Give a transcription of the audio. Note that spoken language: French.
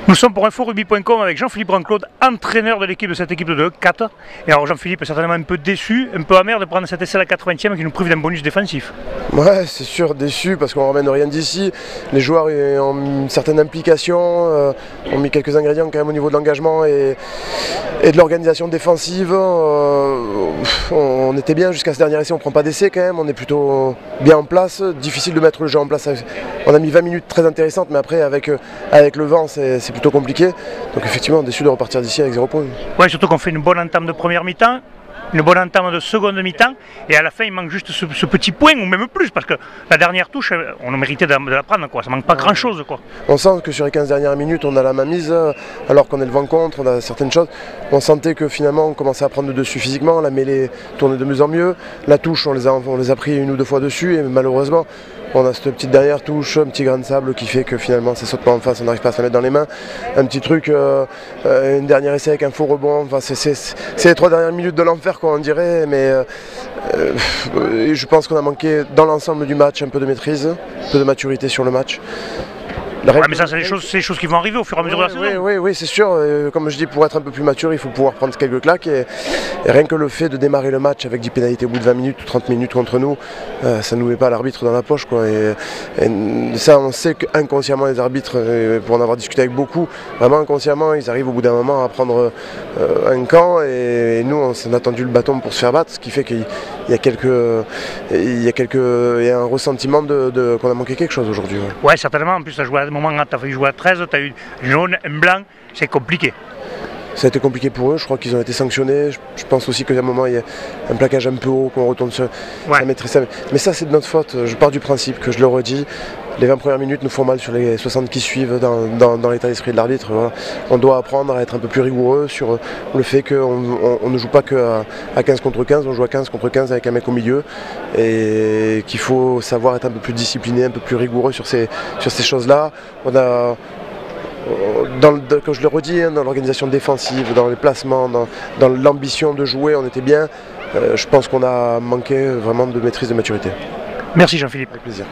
Nous sommes pour inforugby.com avec Jean-Philippe Ranclaude, entraîneur de l'équipe de cette équipe de 4. Et alors Jean-Philippe est certainement un peu déçu, un peu amer de prendre cet essai à la 80e qui nous prive d'un bonus défensif. Ouais, c'est sûr, déçu parce qu'on ne ramène rien d'ici. Les joueurs ont une certaine implication, ont mis quelques ingrédients quand même au niveau de l'engagement et de l'organisation défensive. On était bien jusqu'à ce dernier essai, on ne prend pas d'essai quand même, on est plutôt bien en place. Difficile de mettre le jeu en place. On a mis 20 minutes très intéressantes, mais après avec le vent c'est plutôt compliqué. Donc effectivement déçu de repartir d'ici avec 0 points. Ouais, surtout qu'on fait une bonne entame de première mi-temps, une bonne entame de seconde mi-temps, et à la fin il manque juste ce petit point, ou même plus, parce que la dernière touche, on a mérité de la prendre, quoi. Ça manque pas grand-chose, quoi. On sent que sur les 15 dernières minutes, on a la main mise, alors qu'on est le vent contre, on a certaines choses. On sentait que finalement, on commençait à prendre le dessus physiquement, la mêlée tournait de mieux en mieux. La touche, on les a pris une ou deux fois dessus, et malheureusement, on a cette petite dernière touche, un petit grain de sable qui fait que finalement ça saute pas en face, on n'arrive pas à se la mettre dans les mains. Un petit truc, une dernière essai avec un faux rebond, enfin, c'est les 3 dernières minutes de l'enfer, quoi, on dirait, mais je pense qu'on a manqué dans l'ensemble du match un peu de maîtrise, un peu de maturité sur le match. Ouais, mais ça, c'est des choses qui vont arriver au fur et à mesure de la saison. Oui, c'est sûr. Comme je dis, pour être un peu plus mature, il faut pouvoir prendre quelques claques. Et rien que le fait de démarrer le match avec 10 pénalités au bout de 20 minutes ou 30 minutes contre nous, ça ne nous met pas l'arbitre dans la poche, quoi. Et ça, on sait qu'inconsciemment, les arbitres, pour en avoir discuté avec beaucoup, vraiment inconsciemment, ils arrivent au bout d'un moment à prendre un camp. Et nous, on s'en a tendu le bâton pour se faire battre, ce qui fait qu'il y a un ressentiment qu'on a manqué quelque chose aujourd'hui. Ouais, certainement. En plus, tu as joué à un moment, tu as failli jouer à 13, tu as eu un jaune, un blanc, c'est compliqué. Ça a été compliqué pour eux, je crois qu'ils ont été sanctionnés. Je pense aussi qu'à un moment, il y a un plaquage un peu haut, qu'on retourne sur sa maîtrise. Mais ça, c'est de notre faute. Je pars du principe que je le redis. Les 20 premières minutes nous font mal sur les 60 qui suivent dans l'état d'esprit de l'arbitre. Voilà. On doit apprendre à être un peu plus rigoureux sur le fait qu'on ne joue pas qu'à 15 contre 15, on joue à 15 contre 15 avec un mec au milieu. Et qu'il faut savoir être un peu plus discipliné, un peu plus rigoureux sur ces choses-là. Comme je le redis, dans l'organisation défensive, dans les placements, dans l'ambition de jouer, on était bien. Je pense qu'on a manqué vraiment de maîtrise de maturité. Merci Jean-Philippe. Avec plaisir.